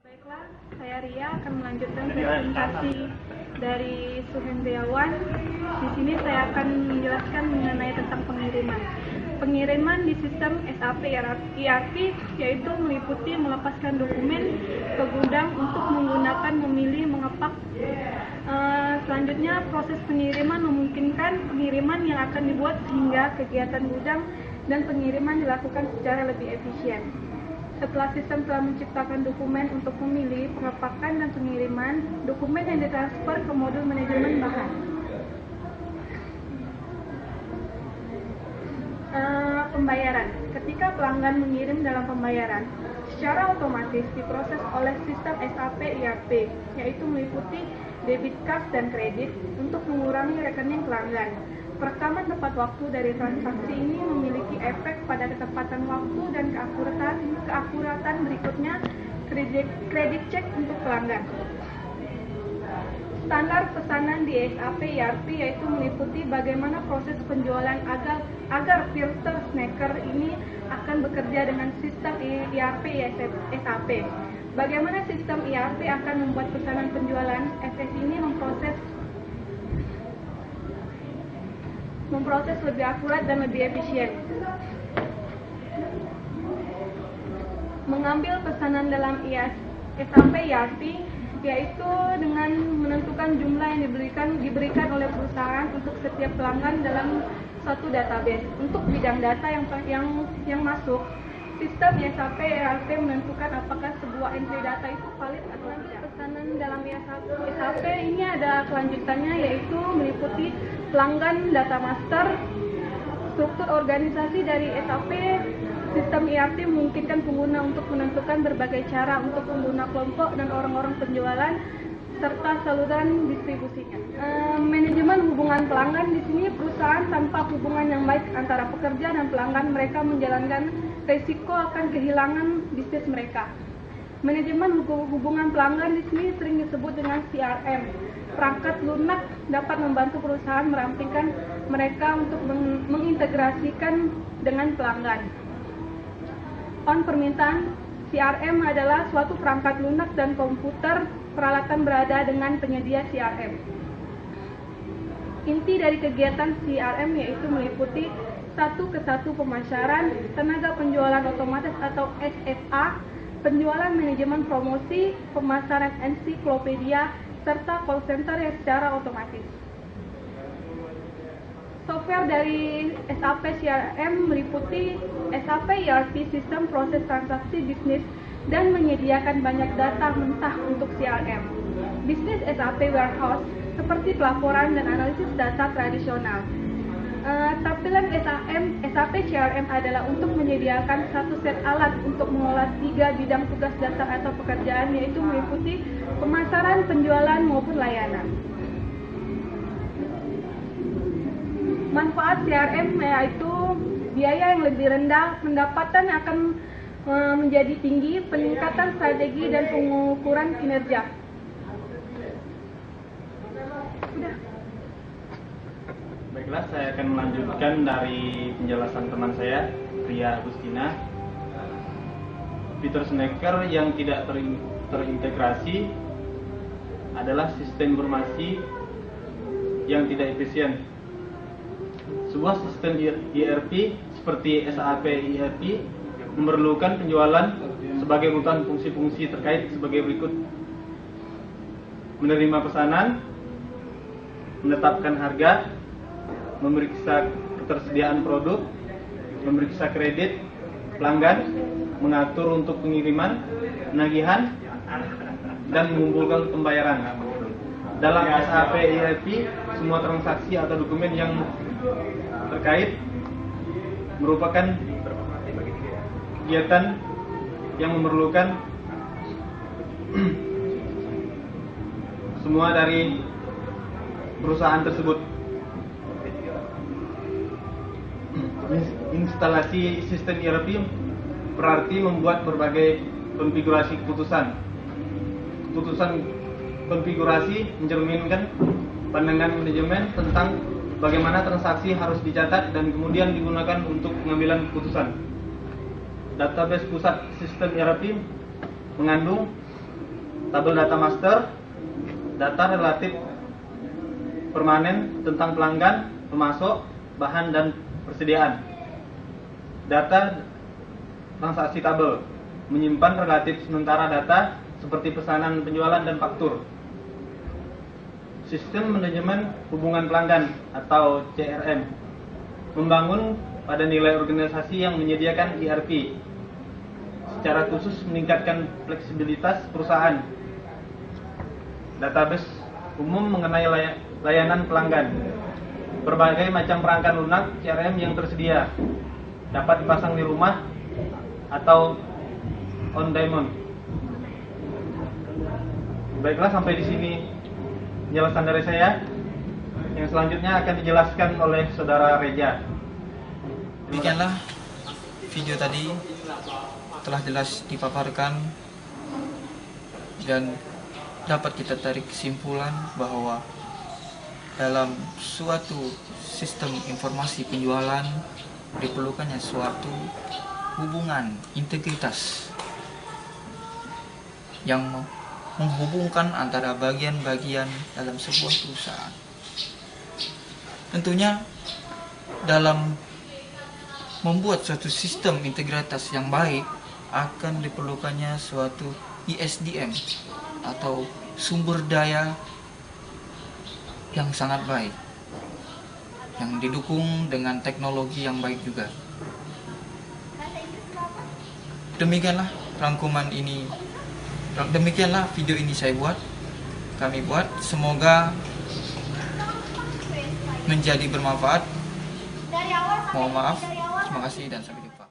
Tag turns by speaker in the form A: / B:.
A: Baiklah, saya Ria akan melanjutkan presentasi dari Suhendrawan. Di sini saya akan menjelaskan mengenai tentang pengiriman. Pengiriman di sistem SAP ERP yaitu meliputi melepaskan dokumen ke gudang untuk menggunakan memilih mengepak. Selanjutnya proses pengiriman memungkinkan pengiriman yang akan dibuat sehingga kegiatan gudang dan pengiriman dilakukan secara lebih efisien. Setelah sistem telah menciptakan dokumen untuk memilih, pengepakan, dan pengiriman, dokumen yang ditransfer ke modul manajemen bahan. Pembayaran. Ketika pelanggan mengirim dalam pembayaran, secara otomatis diproses oleh sistem SAP ERP, yaitu meliputi debit card dan kredit untuk mengurangi rekening pelanggan. Perekaman tepat waktu dari transaksi ini memiliki efek pada ketepatan waktu dan keakuratan berikutnya kredit cek untuk pelanggan. Standar pesanan di SAP ERP yaitu meliputi bagaimana proses penjualan agar filter snacker ini akan bekerja dengan sistem ERP SAP. Bagaimana sistem ERP akan membuat pesanan penjualan SS ini memproses lebih akurat dan lebih efisien. Mengambil pesanan dalam SAP ERP yaitu dengan menentukan jumlah yang diberikan oleh perusahaan untuk setiap pelanggan dalam satu database. Untuk bidang data yang masuk, sistem SAP ERP menentukan apakah sebuah entry data itu valid atau tidak. Pesanan dalam SAP ini ada kelanjutannya yaitu meliputi pelanggan data master. Struktur organisasi dari SAP sistem ERP memungkinkan pengguna untuk menentukan berbagai cara untuk pengguna kelompok dan orang-orang penjualan serta saluran distribusinya. Manajemen hubungan pelanggan di sini perusahaan tanpa hubungan yang baik antara pekerja dan pelanggan, mereka menjalankan risiko akan kehilangan bisnis mereka. Manajemen hubungan pelanggan di sini sering disebut dengan CRM. Perangkat lunak dapat membantu perusahaan merampingkan mereka untuk mengintegrasikan dengan pelanggan. On permintaan, CRM adalah suatu perangkat lunak dan komputer peralatan berada dengan penyedia CRM. Inti dari kegiatan CRM yaitu meliputi satu kesatu pemasaran, tenaga penjualan otomatis atau SFA, penjualan manajemen promosi, pemasaran ensiklopedia, serta call center yang secara otomatis. Software dari SAP CRM meliputi SAP ERP sistem proses transaksi bisnis dan menyediakan banyak data mentah untuk CRM. Bisnis SAP Warehouse seperti pelaporan dan analisis data tradisional. Tampilan SAP CRM adalah untuk menyediakan satu set alat untuk mengolah 3 bidang tugas dasar atau pekerjaan yaitu meliputi pemasaran, penjualan, maupun layanan. Manfaat CRM yaitu biaya yang lebih rendah, pendapatan akan menjadi tinggi, peningkatan strategi dan pengukuran kinerja. Udah.
B: Baiklah, saya akan melanjutkan dari penjelasan teman saya, Ria Agustina. Fitur snacker yang tidak terintegrasi adalah sistem informasi yang tidak efisien. Sebuah sistem ERP seperti SAP ERP memerlukan penjualan sebagai urutan fungsi-fungsi terkait sebagai berikut: menerima pesanan, menetapkan harga, memeriksa ketersediaan produk, memeriksa kredit pelanggan, mengatur untuk pengiriman, penagihan, dan mengumpulkan pembayaran. Dalam SAP ERP, semua transaksi atau dokumen yang terkait merupakan kegiatan yang memerlukan semua dari perusahaan tersebut. Instalasi sistem ERP berarti membuat berbagai konfigurasi keputusan. Keputusan konfigurasi mencerminkan pandangan manajemen tentang bagaimana transaksi harus dicatat dan kemudian digunakan untuk pengambilan keputusan. Database pusat sistem ERP mengandung tabel data master, data relatif permanen tentang pelanggan, pemasok, bahan dan persediaan. Data transaksi tabel, menyimpan relatif sementara data seperti pesanan, penjualan dan faktur. Sistem manajemen hubungan pelanggan atau CRM, membangun pada nilai organisasi yang menyediakan ERP, secara khusus meningkatkan fleksibilitas perusahaan. Database umum mengenai layanan pelanggan, berbagai macam perangkat lunak CRM yang tersedia, dapat dipasang di rumah atau on demand. Baiklah, sampai di sini penjelasan dari saya. Yang selanjutnya akan dijelaskan oleh Saudara Reja.
C: Demikianlah video tadi telah jelas dipaparkan dan dapat kita tarik kesimpulan bahwa dalam suatu sistem informasi penjualan diperlukannya suatu hubungan integritas yang menghubungkan antara bagian-bagian dalam sebuah perusahaan. Tentunya dalam membuat suatu sistem integritas yang baik akan diperlukannya suatu ISDM atau sumber daya yang sangat baik, yang didukung dengan teknologi yang baik juga. Demikianlah demikianlah video ini kami buat. Semoga menjadi bermanfaat. Mohon maaf. Terima kasih dan sampai jumpa.